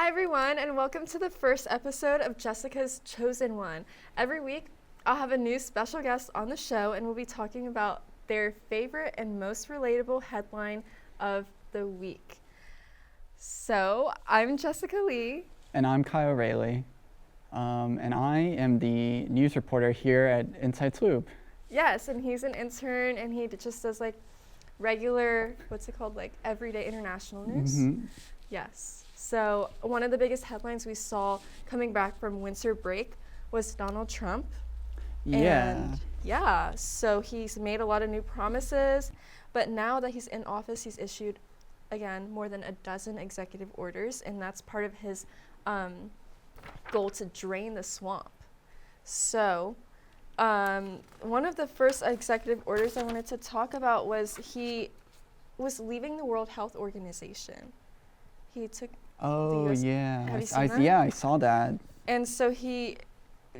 Hi everyone, and welcome to the first episode of Jessica's Chosen One. Every week, I'll have a new special guest on the show, and we'll be talking about their favorite and most relatable headline of the week. So, I'm Jessica Lee. And I'm Kyle Rayleigh. And I am the news reporter here at Inside Swoop. Yes, and he's an intern, and he just does regular, everyday international news. Mm-hmm. Yes. So one of the biggest headlines we saw coming back from winter break was Donald Trump. Yeah. And so he's made a lot of new promises, but now that he's in office, he's issued, again, more than a dozen executive orders, and that's part of his goal to drain the swamp. So one of the first executive orders I wanted to talk about was he was leaving the World Health Organization. He took Oh, yeah. Have you seen that? Yeah, I saw that. And so he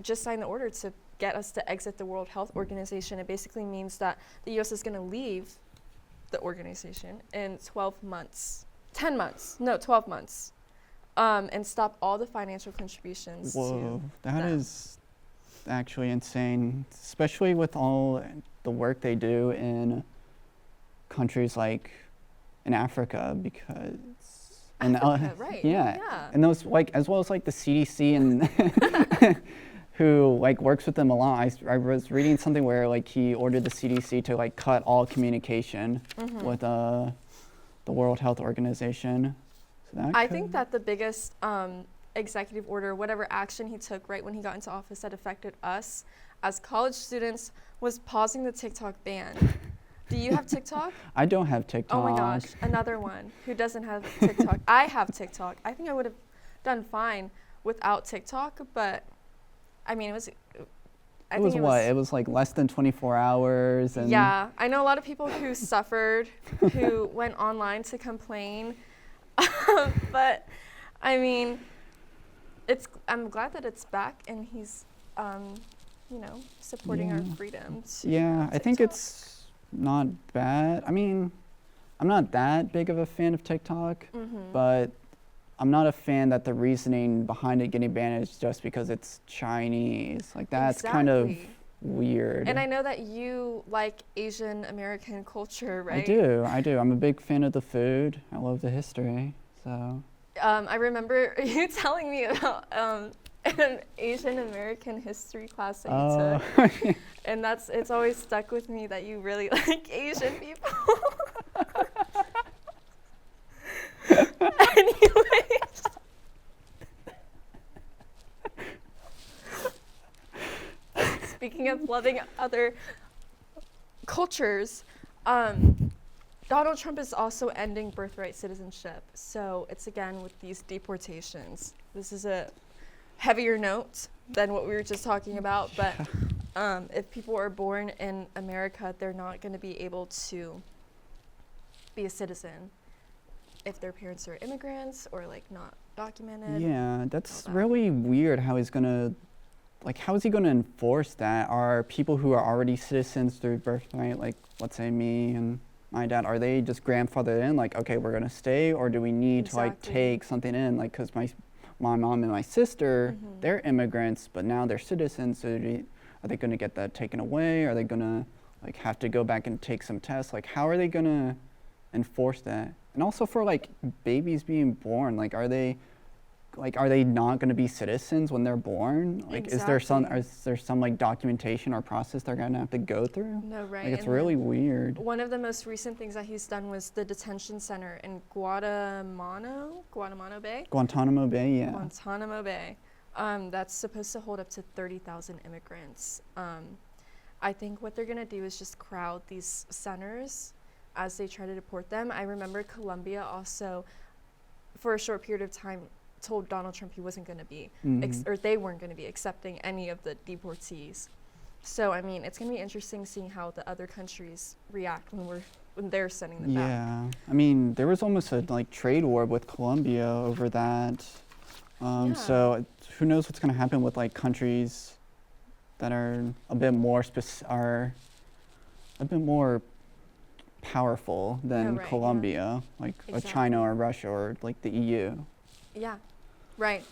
just signed the order to get us to exit the World Health Organization. It basically means that the U.S. is going to leave the organization in 12 months, and stop all the financial contributions. Whoa, to that them. is actually insane, especially with all the work they do in countries like in Africa, because Right. yeah. Yeah. And those as well as the CDC and who works with them a lot. I was reading something where he ordered the CDC to cut all communication with the World Health Organization. So I think that the biggest executive order, whatever action he took right when he got into office that affected us as college students, was pausing the TikTok ban. Do you have TikTok? I don't have TikTok. Oh my gosh, another one who doesn't have TikTok. I have TikTok. I think I would have done fine without TikTok, but I mean, it was less than 24 hours. And yeah, I know a lot of people who suffered, who went online to complain, but I mean, I'm glad that it's back and he's, supporting our freedom. Yeah, I think it's not bad. I mean, I'm not that big of a fan of TikTok, but I'm not a fan that the reasoning behind it getting banned is just because it's Chinese. That's kind of weird. And I know that you like Asian American culture, right? I do. I'm a big fan of the food. I love the history, so. I remember you telling me about an Asian American history class that you took. And it's always stuck with me that you really like Asian people. Anyways. Speaking of loving other cultures, Donald Trump is also ending birthright citizenship. So it's again with these deportations. This is a heavier note than what we were just talking about, but if people are born in America, they're not going to be able to be a citizen if their parents are immigrants or not documented. Yeah, that's really weird how he's gonna, how is he gonna enforce that? Are people who are already citizens through birthright, let's say me and my dad, are they just grandfathered in? Okay, we're gonna stay, or do we need to take something in? Because my mom and my sister, they're immigrants, but now they're citizens. So are they gonna get that taken away? Are they gonna have to go back and take some tests? How are they gonna enforce that? And also for babies being born, are they not going to be citizens when they're born? Exactly. is there some documentation or process they're going to have to go through? No, right. It's really weird. One of the most recent things that he's done was the detention center in Guantanamo Bay. Guantanamo Bay, yeah. Guantanamo Bay. That's supposed to hold up to 30,000 immigrants. I think what they're going to do is just crowd these centers as they try to deport them. I remember Colombia also, for a short period of time, told Donald Trump he wasn't going to be, or they weren't going to be accepting any of the deportees. So, I mean, it's going to be interesting seeing how the other countries react when they're sending them back. Yeah, I mean, there was almost a trade war with Colombia over that. So who knows what's going to happen with countries that are a bit more powerful than Colombia, Exactly. China or Russia or the EU. Yeah. Right.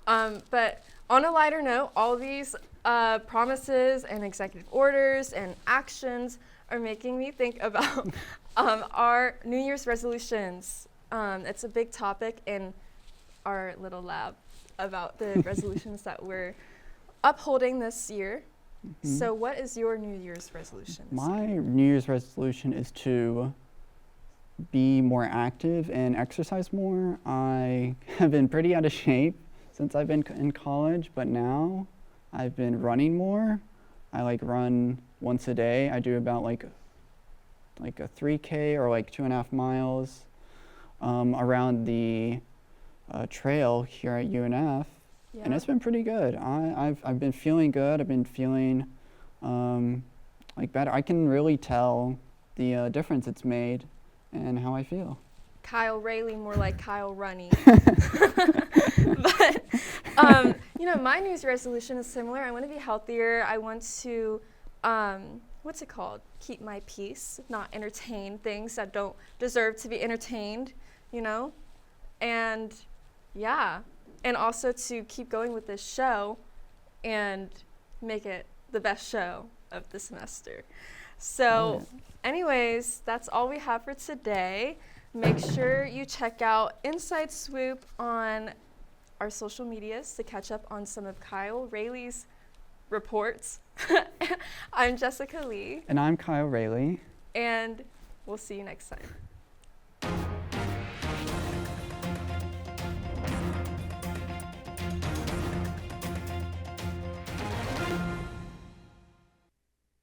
But on a lighter note, all these promises and executive orders and actions are making me think about our New Year's resolutions. It's a big topic in our little lab about the resolutions that we're upholding this year. So what is your New Year's resolution? My New Year's resolution is to be more active and exercise more. I have been pretty out of shape since I've been in college, but now I've been running more. I like run once a day. I do about like a 3K or like 2.5 miles around the trail here at UNF. Yeah. And it's been pretty good. I've been feeling good. I've been feeling like better. I can really tell the difference it's made and how I feel. Kyle Rayleigh, more like Kyle Runny. But, my New Year's resolution is similar. I want to be healthier. I want to, what's it called? Keep my peace, not entertain things that don't deserve to be entertained, And, yeah. And also to keep going with this show and make it the best show of the semester. So, anyways, that's all we have for today. Make sure you check out Inside Swoop on our social medias to catch up on some of Kyle Rayleigh's reports. I'm Jessica Lee. And I'm Kyle Rayleigh. And we'll see you next time.